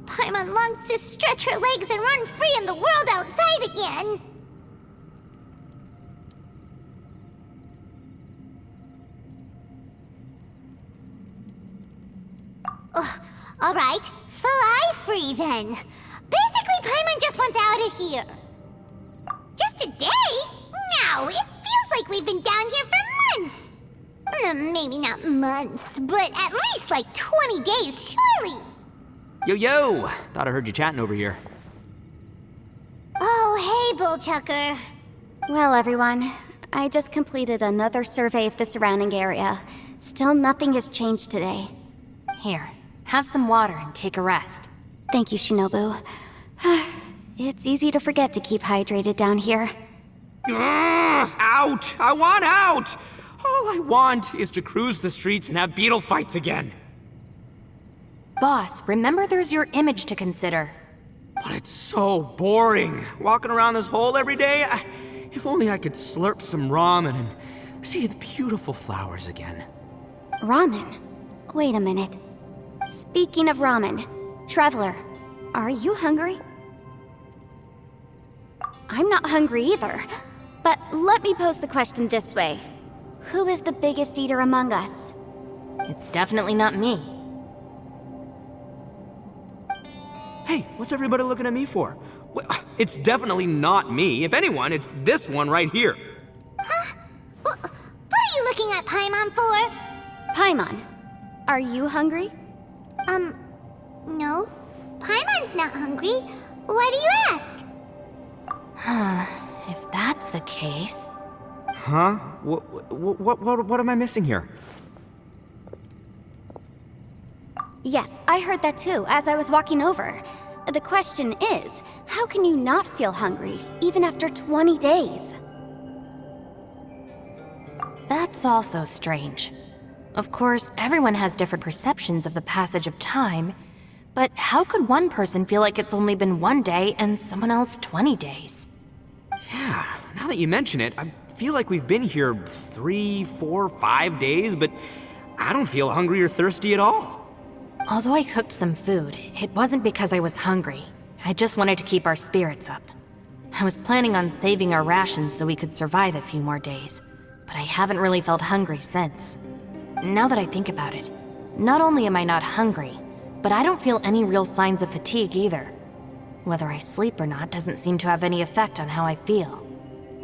Paimon longs to stretch her legs and run free in the world outside again. Alright, fly free then. Basically, Paimon just wants out of here. Just a day? No, it feels like we've been down here for months. Maybe not months, but at least like 20 days, surely. Yo! Thought I heard you chatting over here. Oh, hey, Bullchucker. Well, everyone, I just completed another survey of the surrounding area. Still nothing has changed today. Here, have some water and take a rest. Thank you, Shinobu. It's easy to forget to keep hydrated down here. Out! I want out! All I want is to cruise the streets and have beetle fights again. Boss, remember there's your image to consider. But it's so boring, walking around this hole every day. If only I could slurp some ramen and see the beautiful flowers again. Ramen? Wait a minute. Speaking of ramen, Traveler, are you hungry? I'm not hungry either. But let me pose the question this way. Who is the biggest eater among us? It's definitely not me. Hey, what's everybody looking at me for? It's definitely not me. If anyone, it's this one right here. Huh? What are you looking at Paimon for? Paimon, are you hungry? No. Paimon's not hungry. Why do you ask? If that's the case... Huh? What am I missing here? Yes, I heard that too, as I was walking over. The question is, how can you not feel hungry, even after 20 days? That's also strange. Of course, everyone has different perceptions of the passage of time, but how could one person feel like it's only been 1 day and someone else 20 days? Yeah, now that you mention it, I feel like we've been here 3, 4, 5 days, but I don't feel hungry or thirsty at all. Although I cooked some food, it wasn't because I was hungry. I just wanted to keep our spirits up. I was planning on saving our rations so we could survive a few more days, but I haven't really felt hungry since. Now that I think about it, not only am I not hungry, but I don't feel any real signs of fatigue either. Whether I sleep or not doesn't seem to have any effect on how I feel.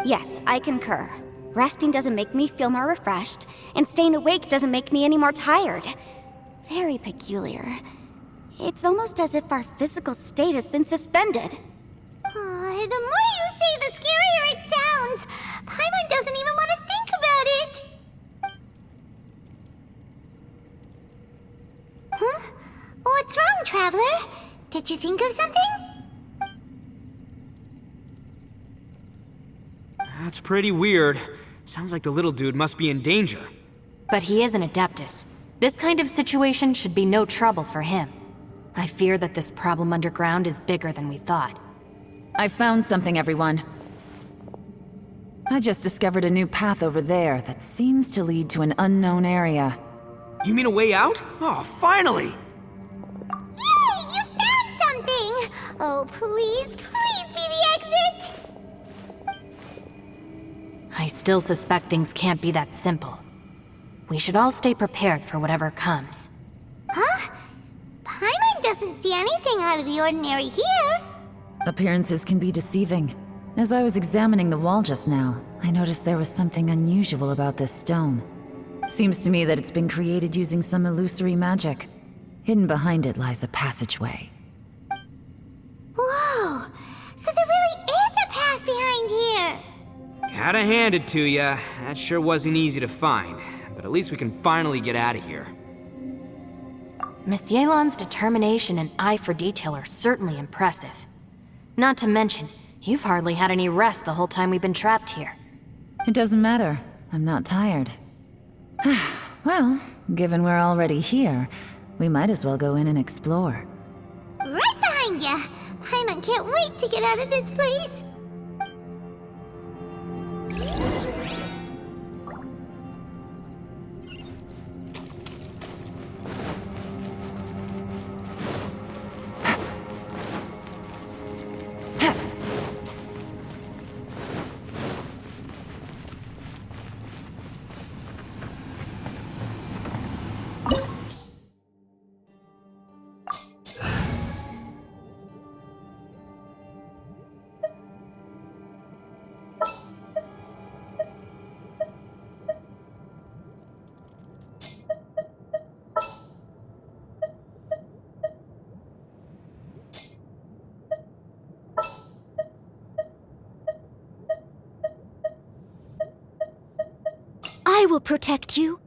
Yes, I concur. Resting doesn't make me feel more refreshed, and staying awake doesn't make me any more tired. Very peculiar. It's almost as if our physical state has been suspended. The more you say, the scarier it sounds. Paimon doesn't even want to think about it. Huh? What's wrong, Traveler? Did you think of something? That's pretty weird. Sounds like the little dude must be in danger. But he is an Adeptus. This kind of situation should be no trouble for him. I fear that this problem underground is bigger than we thought. I found something, everyone. I just discovered a new path over there that seems to lead to an unknown area. You mean a way out? Oh, finally! Yay! You found something! Oh, please be the exit! I still suspect things can't be that simple. We should all stay prepared for whatever comes. Huh? Paimon doesn't see anything out of the ordinary here. Appearances can be deceiving. As I was examining the wall just now, I noticed there was something unusual about this stone. Seems to me that it's been created using some illusory magic. Hidden behind it lies a passageway. Whoa! So there really is a path behind here! Gotta hand it to ya. That sure wasn't easy to find. But at least we can finally get out of here. Miss Yelan's determination and eye for detail are certainly impressive. Not to mention, you've hardly had any rest the whole time we've been trapped here. It doesn't matter. I'm not tired. Well, given we're already here, we might as well go in and explore. Right behind ya! Paimon can't wait to get out of this place! I will protect you.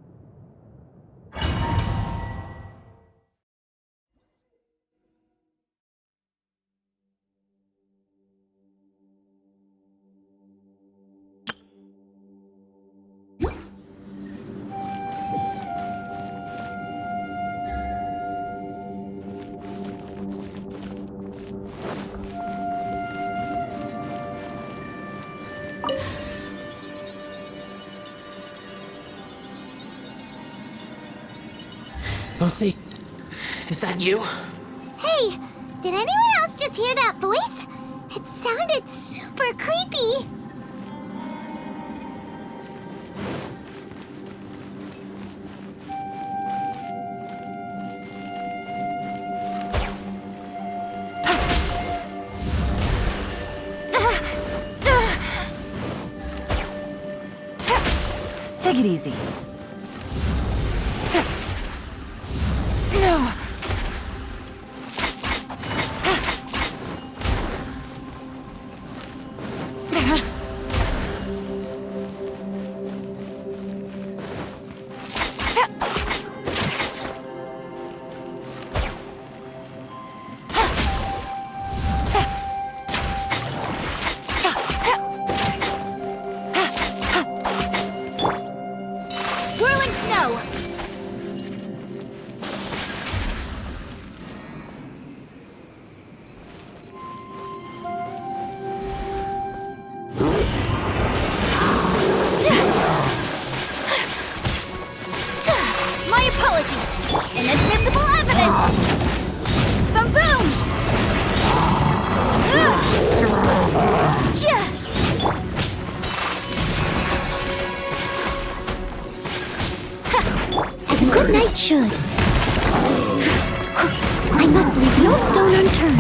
Lucy, is that you? Hey, did anyone else just hear that voice? It sounded super creepy. Take it easy. Whirling snow! My apologies! Inadmissible evidence! Boom boom! As a good knight should. I must leave no stone unturned.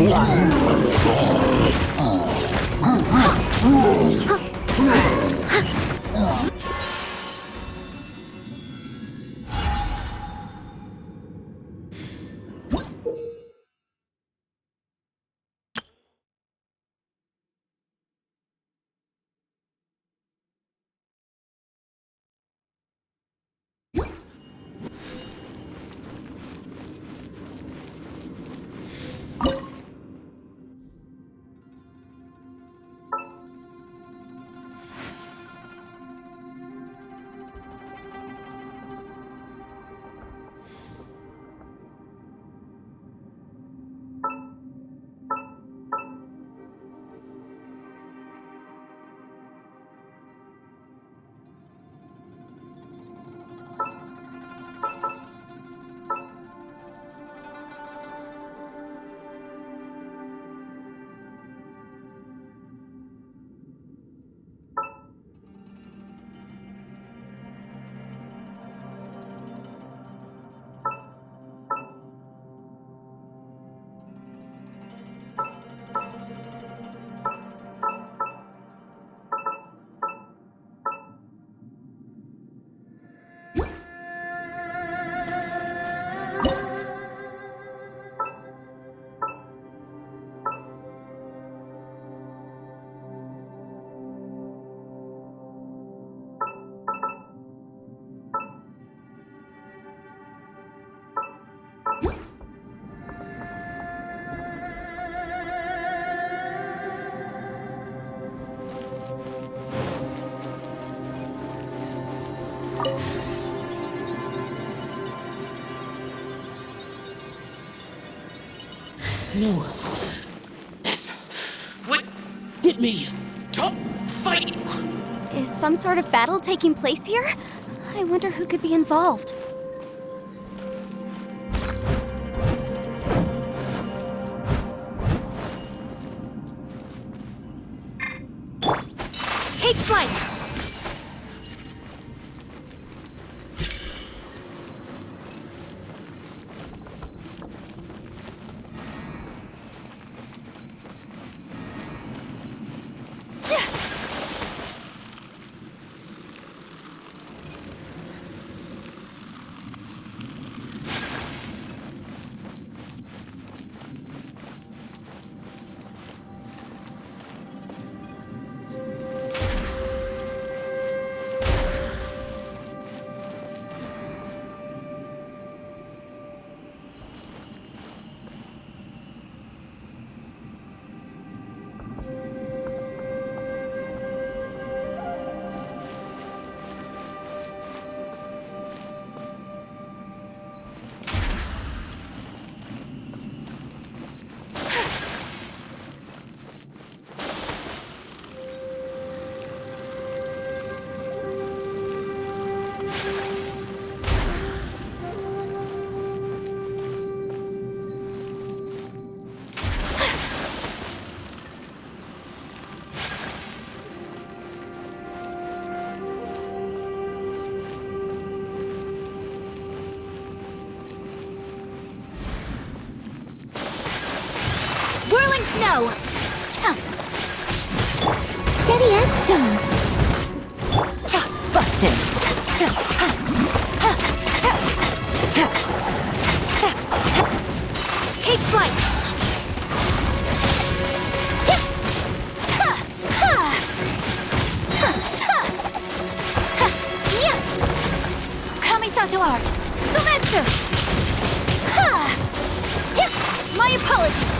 No. This would get me. Stop fighting. Is some sort of battle taking place here? I wonder who could be involved. Take flight! snow! Steady as stone. Busted. Take flight. Kamisato art. Sumetsu. My apologies.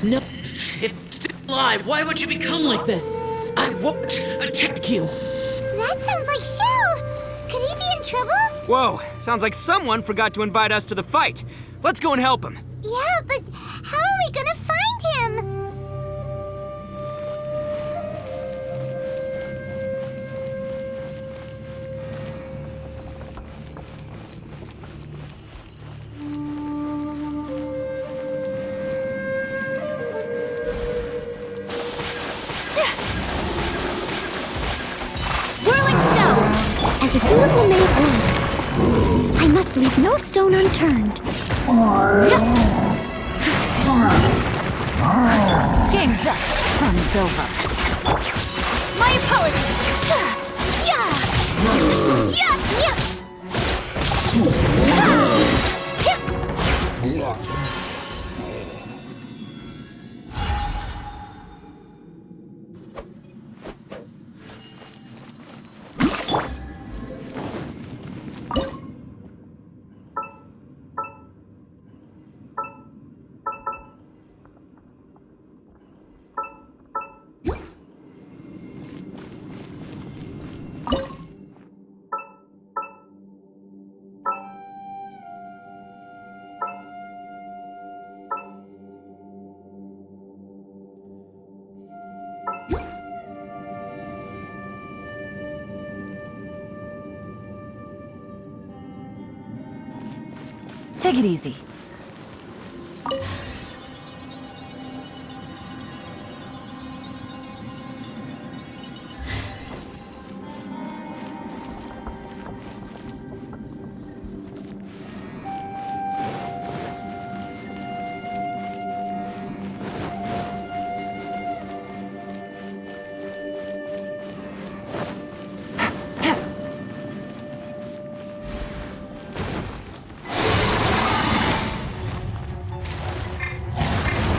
No, it's still alive. Why would you become like this? I won't attack you. That sounds like Shell! Could he be in trouble? Whoa, sounds like someone forgot to invite us to the fight. Let's go and help him. Yeah, but how are we gonna find him? Whirling snow! As a dutiful maid would, I must leave no stone unturned. Game's up. Fun's over. My apologies. Yeah! Yeah! Take it easy.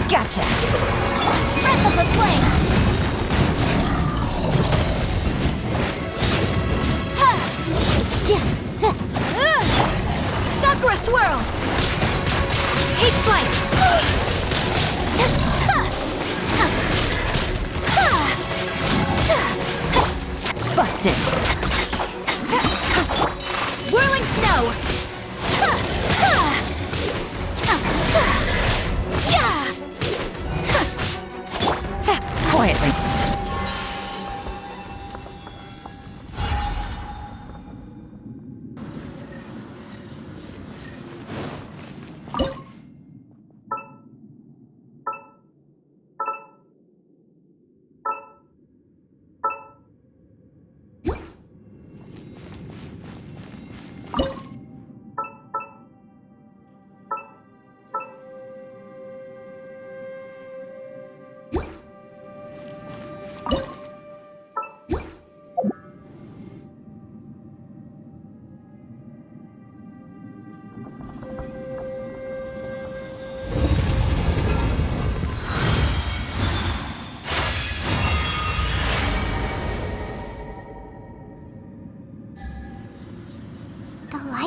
Gotcha. Breath of the flame! Ha! Sakura swirl! Take flight! Busted. Whirling snow! Quietly.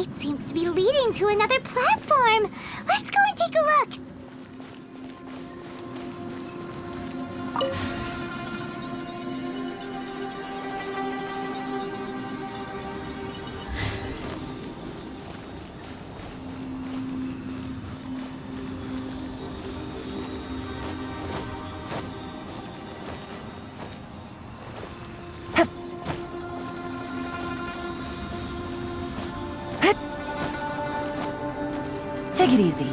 light seems to be leading to another platform. Let's go and take a look. Take it easy.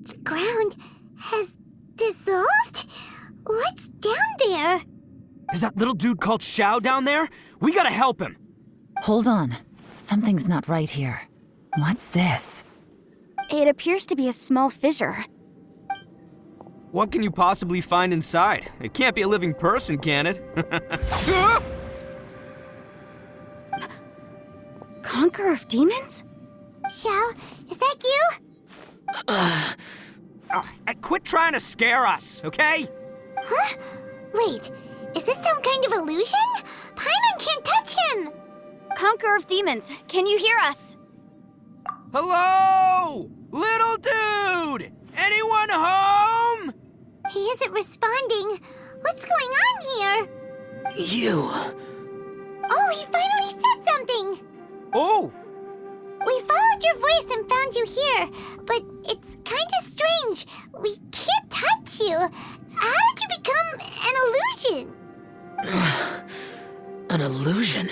The ground has dissolved? What's down there? Is that little dude called Xiao down there? We gotta help him. Hold on. Something's not right here. What's this? It appears to be a small fissure. What can you possibly find inside? It can't be a living person, can it? Conqueror of demons? Xiao, is that you? Oh, quit trying to scare us, okay? Huh? Wait, is this some kind of illusion? Paimon can't touch him! Conqueror of demons, can you hear us? Hello? Little dude! Anyone home? He isn't responding. What's going on here? You. Oh, he finally said something! Oh, We followed your voice and found you here, but it's kind of strange. We can't touch you. How did you become an illusion? An illusion?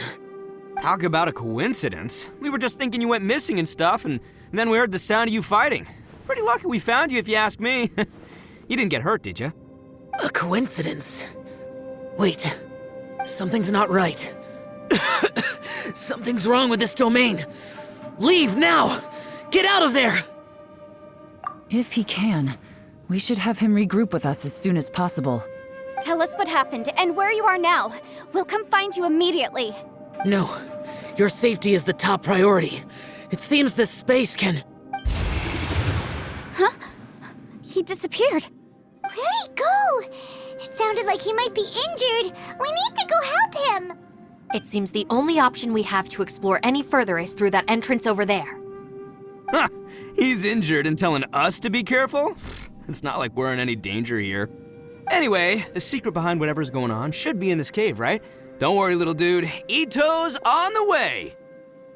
talk about a coincidence. We were just thinking you went missing and stuff, and then we heard the sound of you fighting. Pretty lucky we found you, if you ask me. You didn't get hurt, did you? A coincidence? Wait. Something's not right. Something's wrong with this domain. Leave now! Get out of there! If he can, we should have him regroup with us as soon as possible. Tell us what happened and where you are now. We'll come find you immediately. No. Your safety is the top priority. It seems this space can... Huh? He disappeared. Where'd he go? It sounded like he might be injured. We need to go help him. It seems the only option we have to explore any further is through that entrance over there. Huh, he's injured and telling us to be careful? It's not like we're in any danger here. Anyway, the secret behind whatever's going on should be in this cave, right? Don't worry, little dude. Ito's on the way!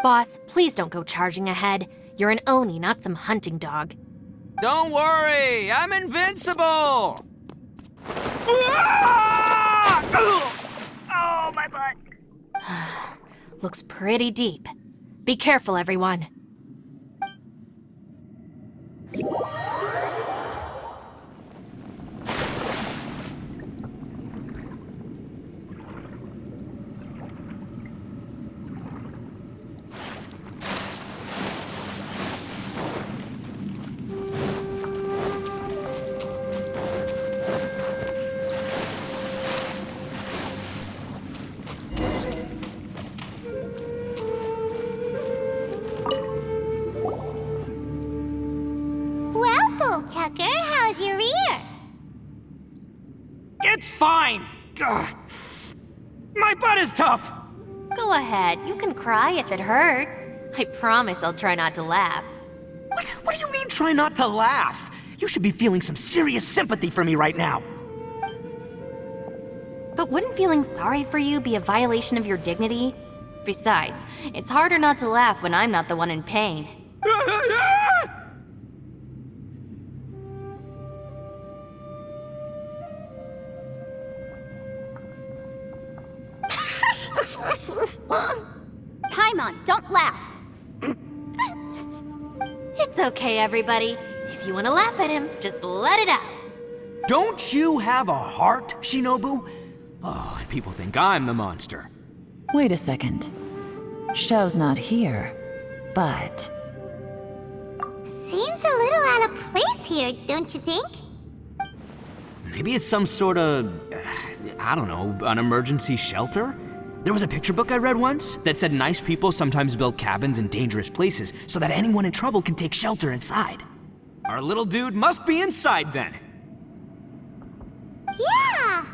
Boss, please don't go charging ahead. You're an Oni, not some hunting dog. Don't worry, I'm invincible! Ah! Oh, my butt! Looks pretty deep. Be careful, everyone. fine. Ugh. My butt is tough. Go ahead, you can cry if it hurts. I promise I'll try not to laugh. What do you mean, try not to laugh? You should be feeling some serious sympathy for me right now. But wouldn't feeling sorry for you be a violation of your dignity? Besides, it's harder not to laugh when I'm not the one in pain. Paimon, don't laugh. It's okay, everybody. If you want to laugh at him, just let it out. Don't you have a heart, Shinobu? Oh, and people think I'm the monster. Wait a second. Xiao's not here, but... Seems a little out of place here, don't you think? Maybe it's some sort of, I don't know, an emergency shelter? There was a picture book I read once that said nice people sometimes build cabins in dangerous places so that anyone in trouble can take shelter inside. Our little dude must be inside then. Yeah!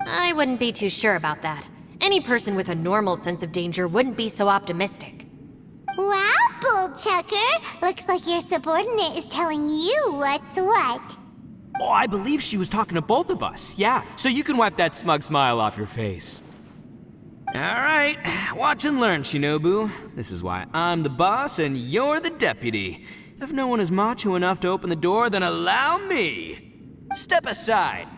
I wouldn't be too sure about that. Any person with a normal sense of danger wouldn't be so optimistic. Wow, Bullchucker! Looks like your subordinate is telling you what's what. Oh, I believe she was talking to both of us. Yeah, so you can wipe that smug smile off your face. All right, watch and learn, Shinobu. This is why I'm the boss and you're the deputy. If no one is macho enough to open the door, then allow me. Step aside.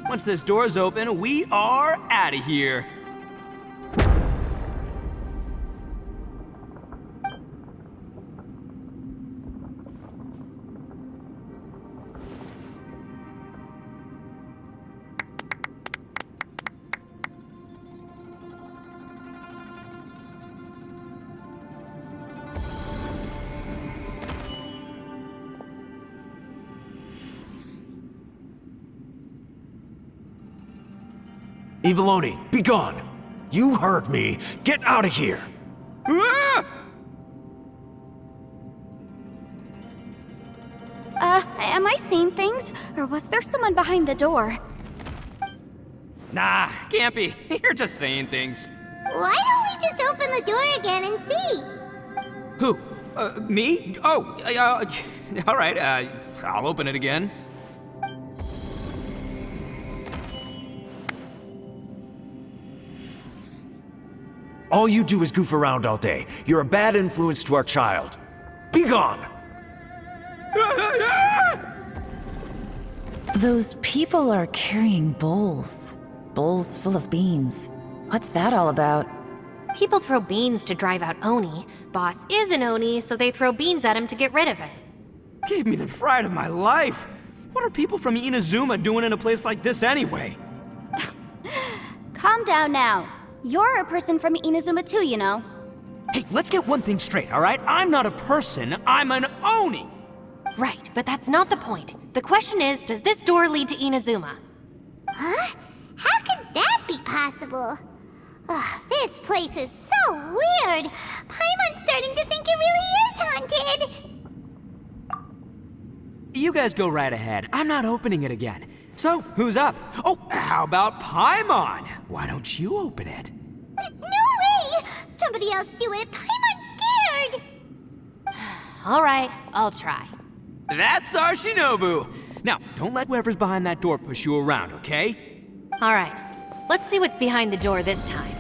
Once this door's open, we are out of here. Eviloni, be gone! You heard me! Get out of here! Ah! Am I seeing things? Or was there someone behind the door? Nah, can't be. You're just saying things. Why don't we just open the door again and see? Who? Me? Oh, all right, I'll open it again. All you do is goof around all day. You're a bad influence to our child. Be gone! Those people are carrying bowls. Bowls full of beans. What's that all about? People throw beans to drive out Oni. Boss is an Oni, so they throw beans at him to get rid of him. Gave me the fright of my life. What are people from Inazuma doing in a place like this anyway? Calm down now. You're a person from Inazuma too, you know. Hey, let's get one thing straight, all right? I'm not a person, I'm an Oni! Right, but that's not the point. The question is, does this door lead to Inazuma? Huh? How could that be possible? Ugh, this place is so weird. Paimon's starting to think it really is haunted. You guys go right ahead. I'm not opening it again. So, who's up? Oh, how about Paimon? Why don't you open it? No way! Somebody else do it. Paimon's scared. All right, I'll try. That's our Shinobu! Now, don't let whoever's behind that door push you around, okay? All right, let's see what's behind the door this time.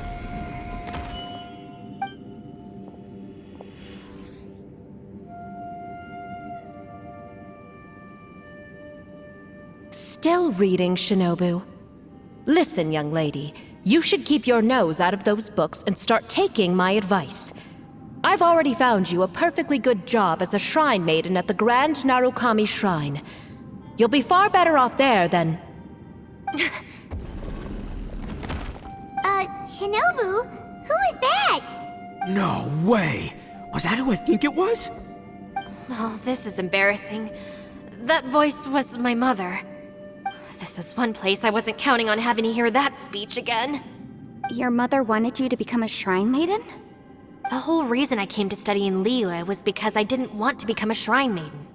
Still reading, Shinobu. Listen, young lady, you should keep your nose out of those books and start taking my advice. I've already found you a perfectly good job as a shrine maiden at the Grand Narukami Shrine. You'll be far better off there than... Shinobu? Who is that? No way! Was that who I think it was? Oh, this is embarrassing. That voice was my mother. This is one place I wasn't counting on having to hear that speech again. Your mother wanted you to become a shrine maiden? The whole reason I came to study in Liyue was because I didn't want to become a shrine maiden.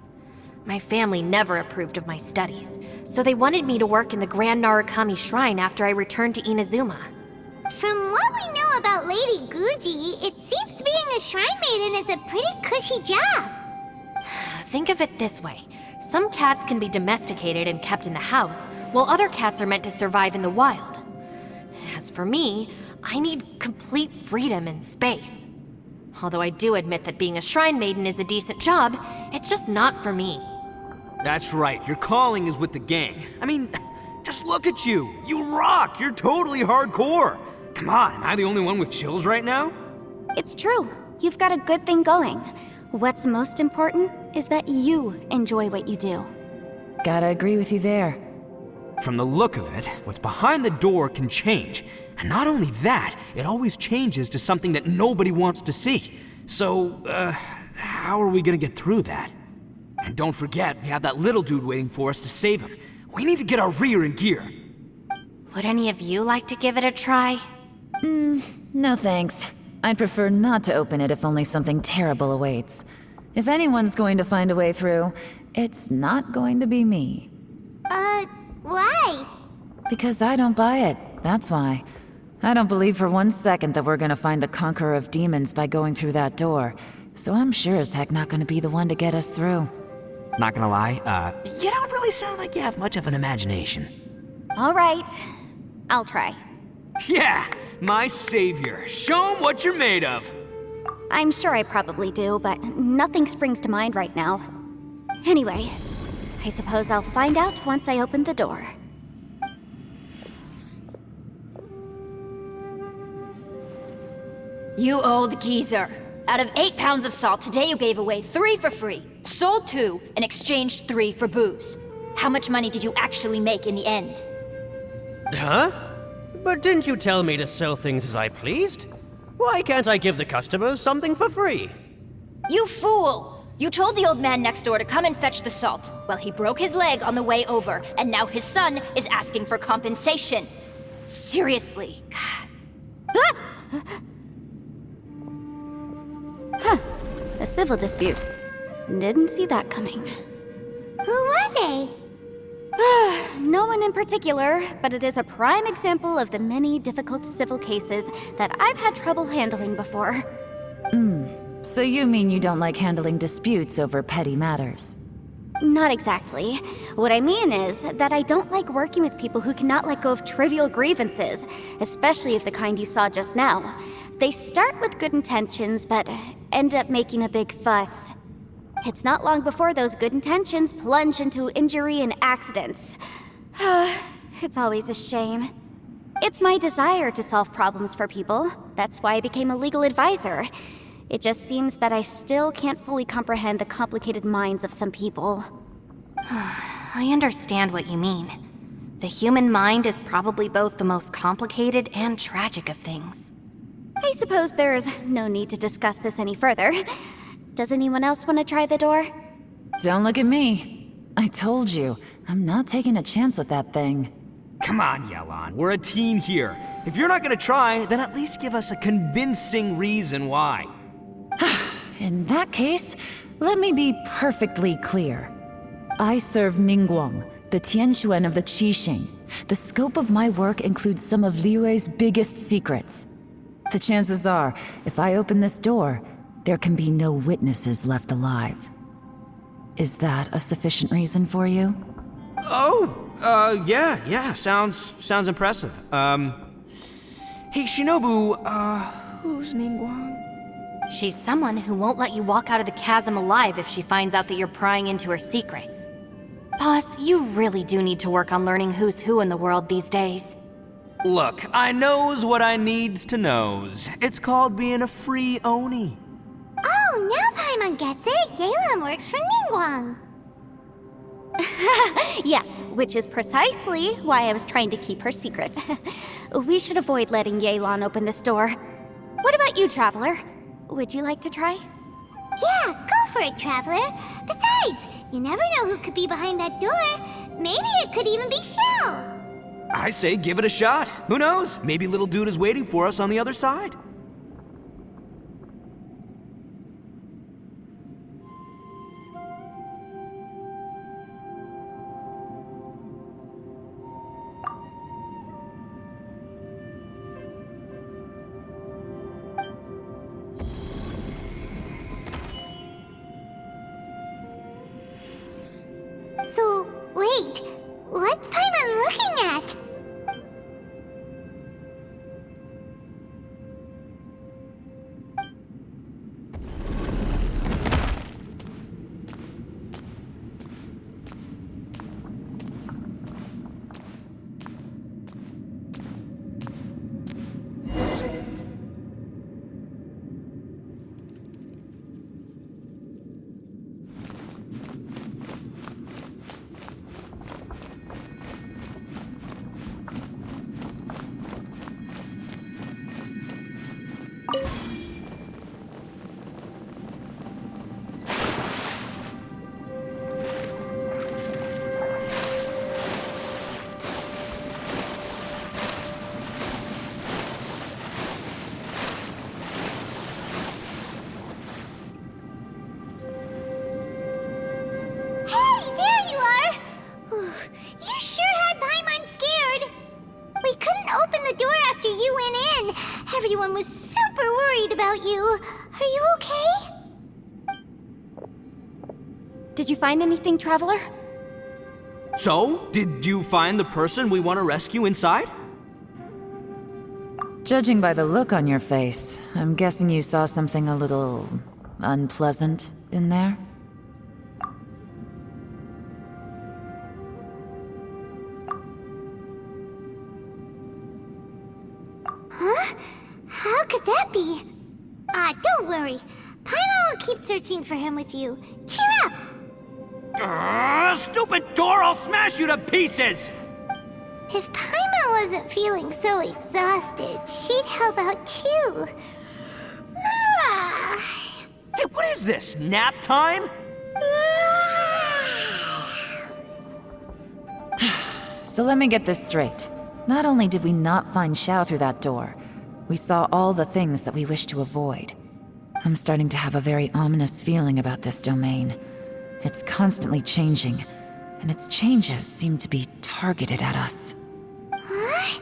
My family never approved of my studies, so they wanted me to work in the Grand Narukami Shrine after I returned to Inazuma. From what we know about Lady Guji, it seems being a shrine maiden is a pretty cushy job. Think of it this way. Some cats can be domesticated and kept in the house, while other cats are meant to survive in the wild. As for me, I need complete freedom and space. Although I do admit that being a shrine maiden is a decent job, it's just not for me. That's right, your calling is with the gang. I mean, just look at you. You rock, you're totally hardcore. Come on, am I the only one with chills right now? It's true. You've got a good thing going. What's most important is that you enjoy what you do. Gotta agree with you there. From the look of it, what's behind the door can change. And not only that, it always changes to something that nobody wants to see. So, how are we gonna get through that? And don't forget, we have that little dude waiting for us to save him. We need to get our rear in gear. Would any of you like to give it a try? No thanks. I'd prefer not to open it if only something terrible awaits. If anyone's going to find a way through, it's not going to be me. Why? Because I don't buy it, that's why. I don't believe for one second that we're gonna find the Conqueror of Demons by going through that door, so I'm sure as heck not gonna be the one to get us through. Not gonna lie, you don't really sound like you have much of an imagination. All right, I'll try. Yeah, my savior. Show 'em what you're made of. I'm sure I probably do, but nothing springs to mind right now. Anyway, I suppose I'll find out once I open the door. You old geezer. Out of 8 pounds of salt, today you gave away 3 for free, sold 2, and exchanged 3 for booze. How much money did you actually make in the end? Huh? But didn't you tell me to sell things as I pleased? Why can't I give the customers something for free? You fool! You told the old man next door to come and fetch the salt. Well, he broke his leg on the way over, and now his son is asking for compensation. Seriously. A civil dispute. Didn't see that coming. Who were they? No one in particular, but it is a prime example of the many difficult civil cases that I've had trouble handling before. So you mean you don't like handling disputes over petty matters? Not exactly. What I mean is that I don't like working with people who cannot let go of trivial grievances, especially of the kind you saw just now. They start with good intentions, but end up making a big fuss. It's not long before those good intentions plunge into injury and accidents. It's always a shame. It's my desire to solve problems for people. That's why I became a legal advisor. It just seems that I still can't fully comprehend the complicated minds of some people. I understand what you mean. The human mind is probably both the most complicated and tragic of things. I suppose there's no need to discuss this any further. Does anyone else want to try the door? Don't look at me. I told you, I'm not taking a chance with that thing. Come on, Yelan, we're a team here. If you're not gonna try, then at least give us a convincing reason why. In that case, let me be perfectly clear. I serve Ningguang, the Tianxuan of the Qixing. The scope of my work includes some of Liyue's biggest secrets. The chances are, if I open this door, there can be no witnesses left alive. Is that a sufficient reason for you? Yeah, sounds impressive. Hey, Shinobu, who's Ningguang? She's someone who won't let you walk out of the chasm alive if she finds out that you're prying into her secrets. Boss, you really do need to work on learning who's who in the world these days. Look, I knows what I needs to knows. It's called being a free Oni. Oh, now Paimon gets it. Yelan works for Ningguang. Yes, which is precisely why I was trying to keep her secret. We should avoid letting Yelan open this door. What about you, Traveler? Would you like to try? Yeah, go for it, Traveler. Besides, you never know who could be behind that door. Maybe it could even be Shell. I say give it a shot. Who knows? Maybe little dude is waiting for us on the other side. Everyone was super worried about you. Are you okay? Did you find anything, Traveler? So, did you find the person we want to rescue inside? Judging by the look on your face, I'm guessing you saw something a little unpleasant in there? Huh? How could that be? Don't worry. Paimon will keep searching for him with you. Cheer up! Stupid door! I'll smash you to pieces! If Paimon wasn't feeling so exhausted, she'd help out too. Hey, what is this? Nap time? So let me get this straight. Not only did we not find Xiao through that door, we saw all the things that we wish to avoid. I'm starting to have a very ominous feeling about this domain. It's constantly changing, and its changes seem to be targeted at us. Huh?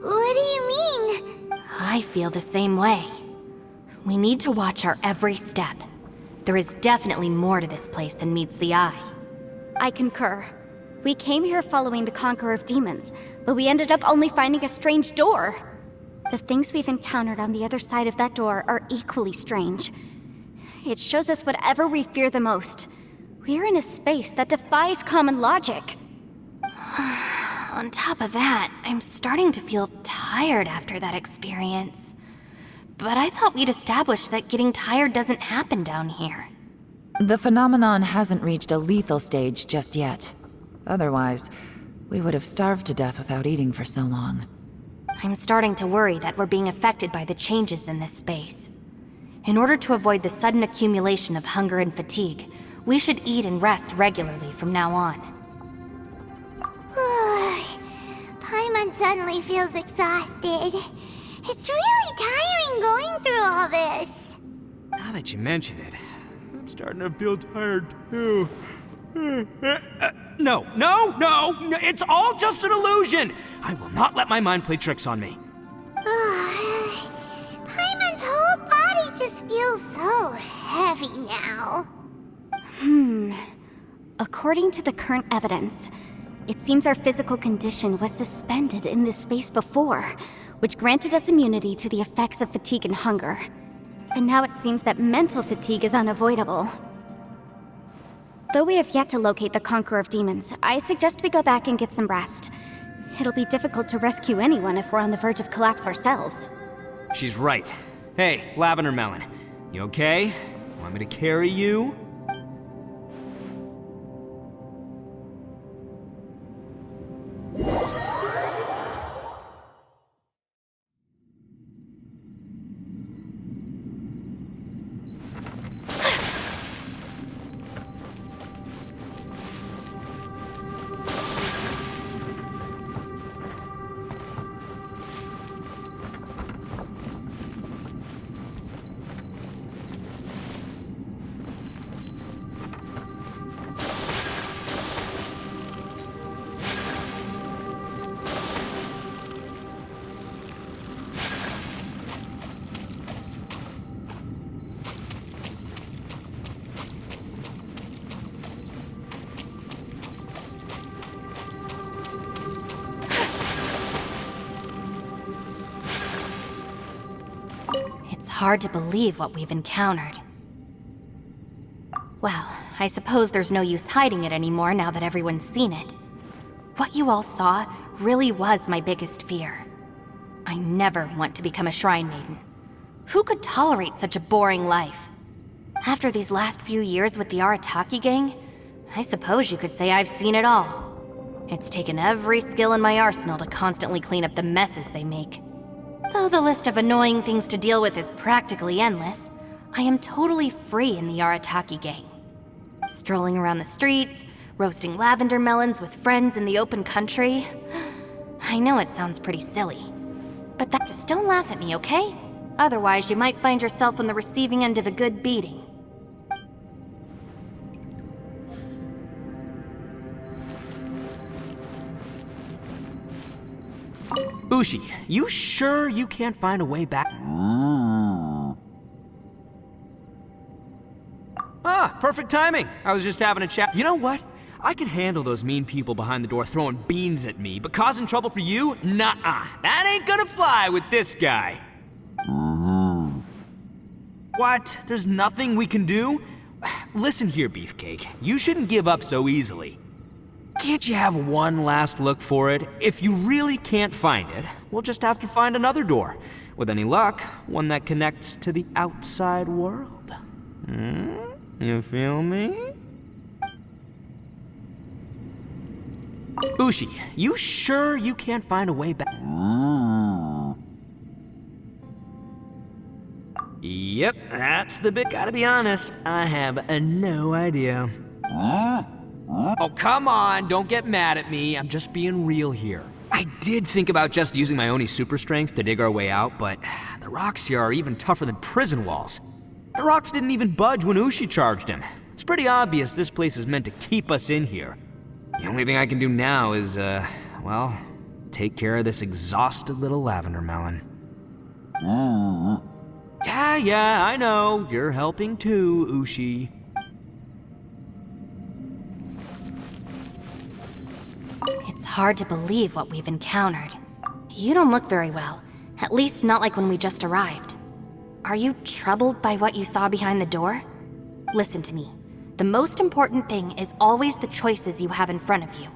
What do you mean? I feel the same way. We need to watch our every step. There is definitely more to this place than meets the eye. I concur. We came here following the Conqueror of Demons, but we ended up only finding a strange door. The things we've encountered on the other side of that door are equally strange. It shows us whatever we fear the most. We're in a space that defies common logic. On top of that, I'm starting to feel tired after that experience. But I thought we'd established that getting tired doesn't happen down here. The phenomenon hasn't reached a lethal stage just yet. Otherwise, we would have starved to death without eating for so long. I'm starting to worry that we're being affected by the changes in this space. In order to avoid the sudden accumulation of hunger and fatigue, we should eat and rest regularly from now on. Paimon suddenly feels exhausted. It's really tiring going through all this. Now that you mention it, I'm starting to feel tired too. No, it's all just an illusion! I will not let my mind play tricks on me. Paimon's whole body just feels so heavy now. According to the current evidence, it seems our physical condition was suspended in this space before, which granted us immunity to the effects of fatigue and hunger. But now it seems that mental fatigue is unavoidable. Though we have yet to locate the Conqueror of Demons, I suggest we go back and get some rest. It'll be difficult to rescue anyone if we're on the verge of collapse ourselves. She's right. Hey, Lavender Melon, you okay? Want me to carry you? It's hard to believe what we've encountered. Well, I suppose there's no use hiding it anymore now that everyone's seen it. What you all saw really was my biggest fear. I never want to become a Shrine Maiden. Who could tolerate such a boring life? After these last few years with the Arataki gang, I suppose you could say I've seen it all. It's taken every skill in my arsenal to constantly clean up the messes they make. Though the list of annoying things to deal with is practically endless, I am totally free in the Arataki gang. Strolling around the streets, roasting lavender melons with friends in the open country. I know it sounds pretty silly, but just don't laugh at me, okay? Otherwise, you might find yourself on the receiving end of a good beating. Ushi, you sure you can't find a way back? Ah, perfect timing. I was just having a chat. You know what? I can handle those mean people behind the door throwing beans at me, but causing trouble for you? Nuh-uh. That ain't gonna fly with this guy. What? There's nothing we can do? Listen here, Beefcake. You shouldn't give up so easily. Can't you have one last look for it? If you really can't find it, we'll just have to find another door. With any luck, one that connects to the outside world. You feel me? Ushi, you sure you can't find a way back? Yep, that's the bit. Gotta be honest, I have no idea. Oh, come on, don't get mad at me. I'm just being real here. I did think about just using my Oni super strength to dig our way out, but the rocks here are even tougher than prison walls. The rocks didn't even budge when Ushi charged him. It's pretty obvious this place is meant to keep us in here. The only thing I can do now is, well, take care of this exhausted little lavender melon. Yeah, I know. You're helping too, Ushi. It's hard to believe what we've encountered. You don't look very well, at least not like when we just arrived. Are you troubled by what you saw behind the door? Listen to me. The most important thing is always the choices you have in front of you.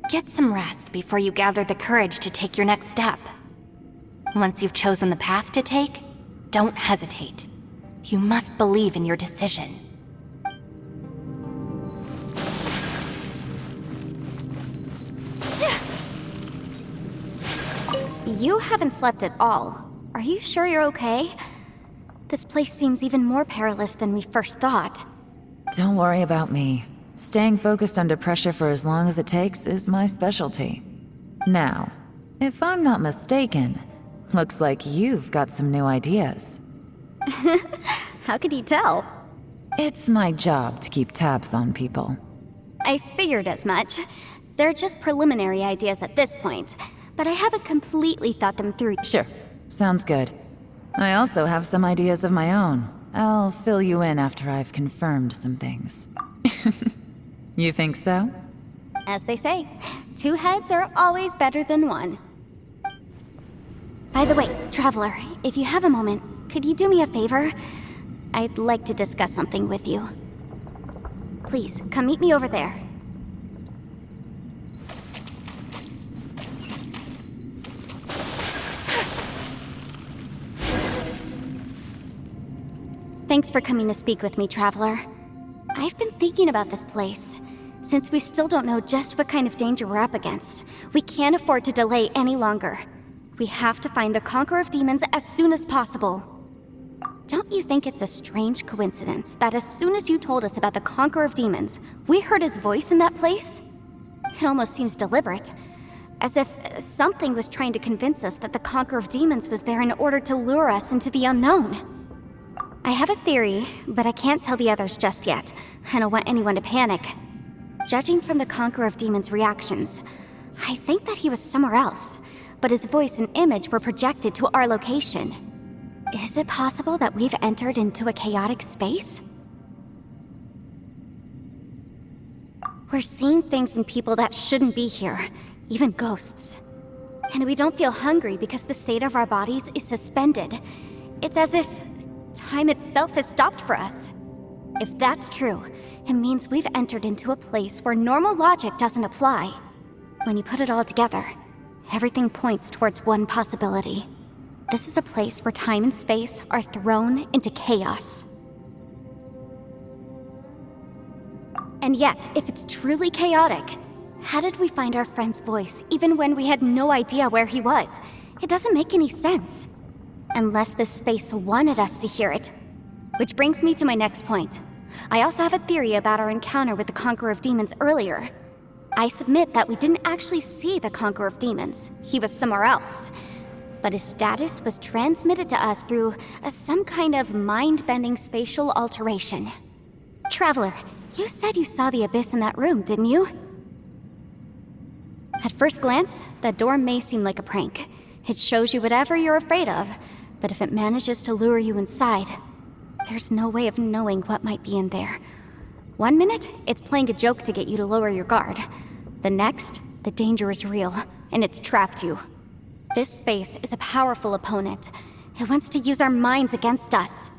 Get some rest before you gather the courage to take your next step. Once you've chosen the path to take, don't hesitate. You must believe in your decision. You haven't slept at all. Are you sure you're okay? This place seems even more perilous than we first thought. Don't worry about me. Staying focused under pressure for as long as it takes is my specialty. Now, if I'm not mistaken, looks like you've got some new ideas. How could you tell? It's my job to keep tabs on people. I figured as much. They're just preliminary ideas at this point, but I haven't completely thought them through. Sure, sounds good. I also have some ideas of my own. I'll fill you in after I've confirmed some things. You think so? As they say, two heads are always better than one. By the way, Traveler, if you have a moment, could you do me a favor? I'd like to discuss something with you. Please, come meet me over there. Thanks for coming to speak with me, Traveler. I've been thinking about this place. Since we still don't know just what kind of danger we're up against, we can't afford to delay any longer. We have to find the Conqueror of Demons as soon as possible. Don't you think it's a strange coincidence that as soon as you told us about the Conqueror of Demons, we heard his voice in that place? It almost seems deliberate. As if something was trying to convince us that the Conqueror of Demons was there in order to lure us into the unknown. I have a theory, but I can't tell the others just yet. I don't want anyone to panic. Judging from the Conqueror of Demons' reactions, I think that he was somewhere else, but his voice and image were projected to our location. Is it possible that we've entered into a chaotic space? We're seeing things in people that shouldn't be here, even ghosts. And we don't feel hungry because the state of our bodies is suspended. It's as if time itself has stopped for us. If that's true, it means we've entered into a place where normal logic doesn't apply. When you put it all together, everything points towards one possibility. This is a place where time and space are thrown into chaos. And yet, if it's truly chaotic, how did we find our friend's voice even when we had no idea where he was? It doesn't make any sense. Unless this space wanted us to hear it. Which brings me to my next point. I also have a theory about our encounter with the Conqueror of Demons earlier. I submit that we didn't actually see the Conqueror of Demons. He was somewhere else. But his status was transmitted to us through some kind of mind-bending spatial alteration. Traveler, you said you saw the abyss in that room, didn't you? At first glance, that door may seem like a prank. It shows you whatever you're afraid of, but if it manages to lure you inside, there's no way of knowing what might be in there. One minute, it's playing a joke to get you to lower your guard. The next, the danger is real, and it's trapped you. This space is a powerful opponent. It wants to use our minds against us.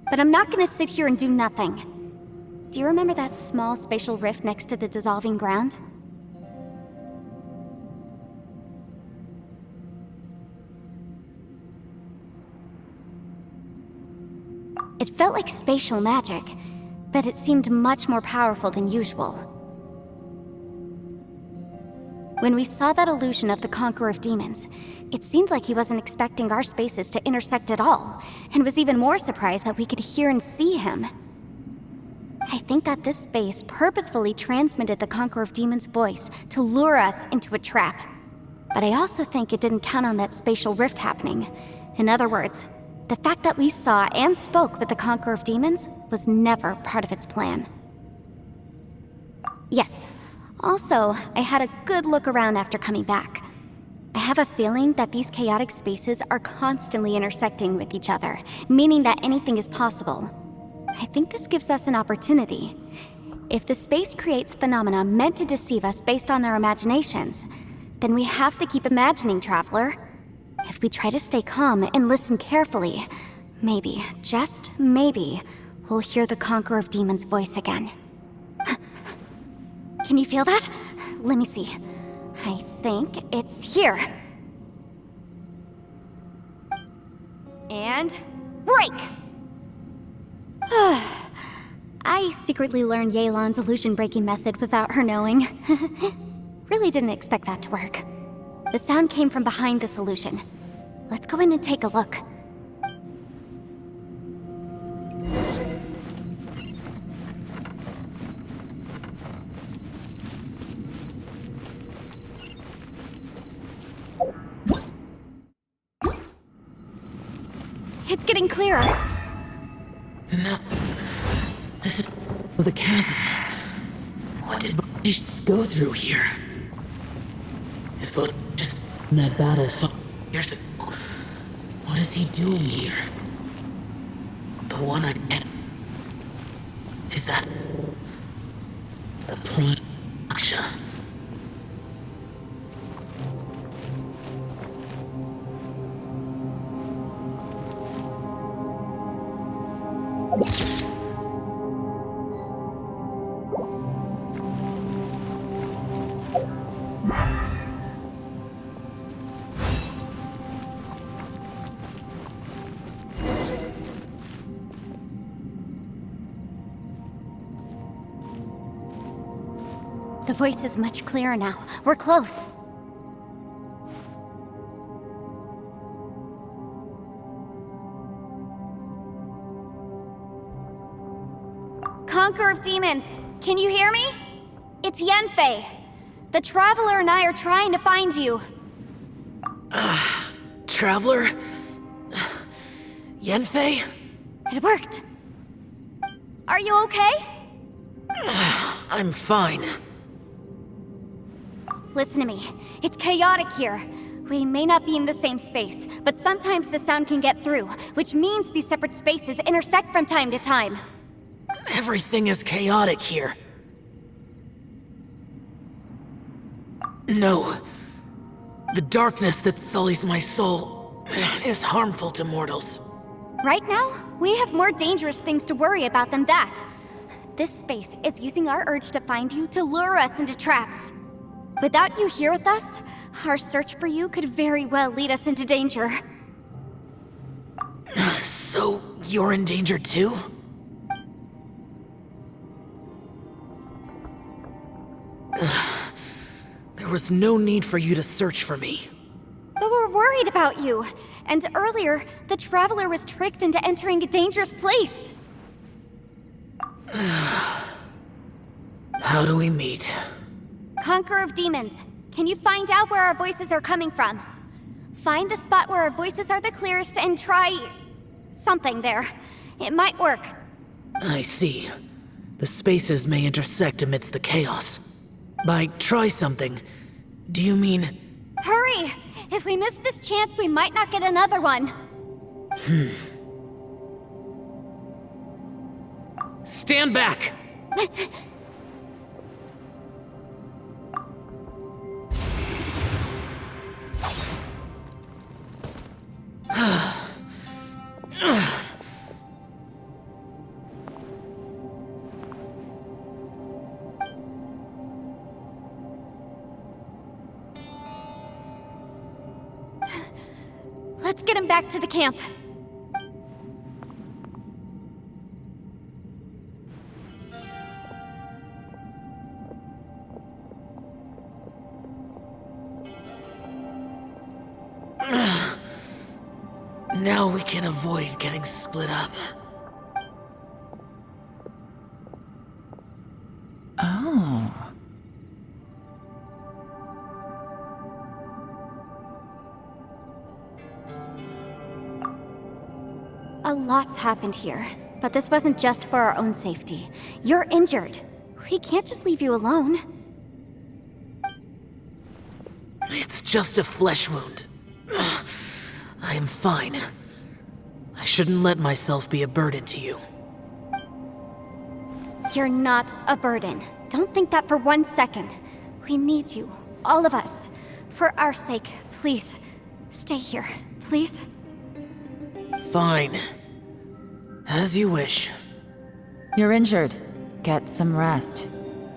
But I'm not gonna sit here and do nothing. Do you remember that small spatial rift next to the dissolving ground? It felt like spatial magic, but it seemed much more powerful than usual. When we saw that illusion of the Conqueror of Demons, it seemed like he wasn't expecting our spaces to intersect at all, and was even more surprised that we could hear and see him. I think that this space purposefully transmitted the Conqueror of Demons' voice to lure us into a trap. But I also think it didn't count on that spatial rift happening. In other words, the fact that we saw and spoke with the Conqueror of Demons was never part of its plan. Yes. Also, I had a good look around after coming back. I have a feeling that these chaotic spaces are constantly intersecting with each other, meaning that anything is possible. I think this gives us an opportunity. If the space creates phenomena meant to deceive us based on our imaginations, then we have to keep imagining, Traveler. If we try to stay calm and listen carefully, maybe, just maybe, we'll hear the Conqueror of Demons' voice again. Can you feel that? Let me see. I think it's here. And break! I secretly learned Yelan's illusion-breaking method without her knowing. Really didn't expect that to work. The sound came from behind this illusion. Let's go in and take a look. It's getting clearer. No. This is the chasm. What did Bautista's go through here? If Bautista's in that battle 5 years ago, what is he doing here? The one I met. Is that the Prime Aksha? The voice is much clearer now. We're close. Conqueror of Demons, can you hear me? It's Yanfei. The Traveler and I are trying to find you. Traveler? Yanfei? It worked. Are you okay? I'm fine. Listen to me. It's chaotic here. We may not be in the same space, but sometimes the sound can get through, which means these separate spaces intersect from time to time. Everything is chaotic here. No. The darkness that sullies my soul is harmful to mortals. Right now, we have more dangerous things to worry about than that. This space is using our urge to find you to lure us into traps. Without you here with us, our search for you could very well lead us into danger. So, you're in danger too? There was no need for you to search for me. But we're worried about you. And earlier, the Traveler was tricked into entering a dangerous place. How do we meet? Conqueror of Demons, can you find out where our voices are coming from? Find the spot where our voices are the clearest and try... something there. It might work. I see. The spaces may intersect amidst the chaos. By try something, do you mean... Hurry! If we miss this chance, we might not get another one. Stand back! Let's get him back to the camp. Now we can avoid getting split up. Oh. A lot's happened here, but this wasn't just for our own safety. You're injured. We can't just leave you alone. It's just a flesh wound. I am fine. I shouldn't let myself be a burden to you. You're not a burden. Don't think that for 1 second. We need you, all of us. For our sake, please, stay here, please. Fine. As you wish. You're injured. Get some rest.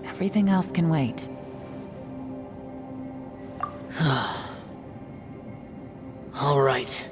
Everything else can wait. All right.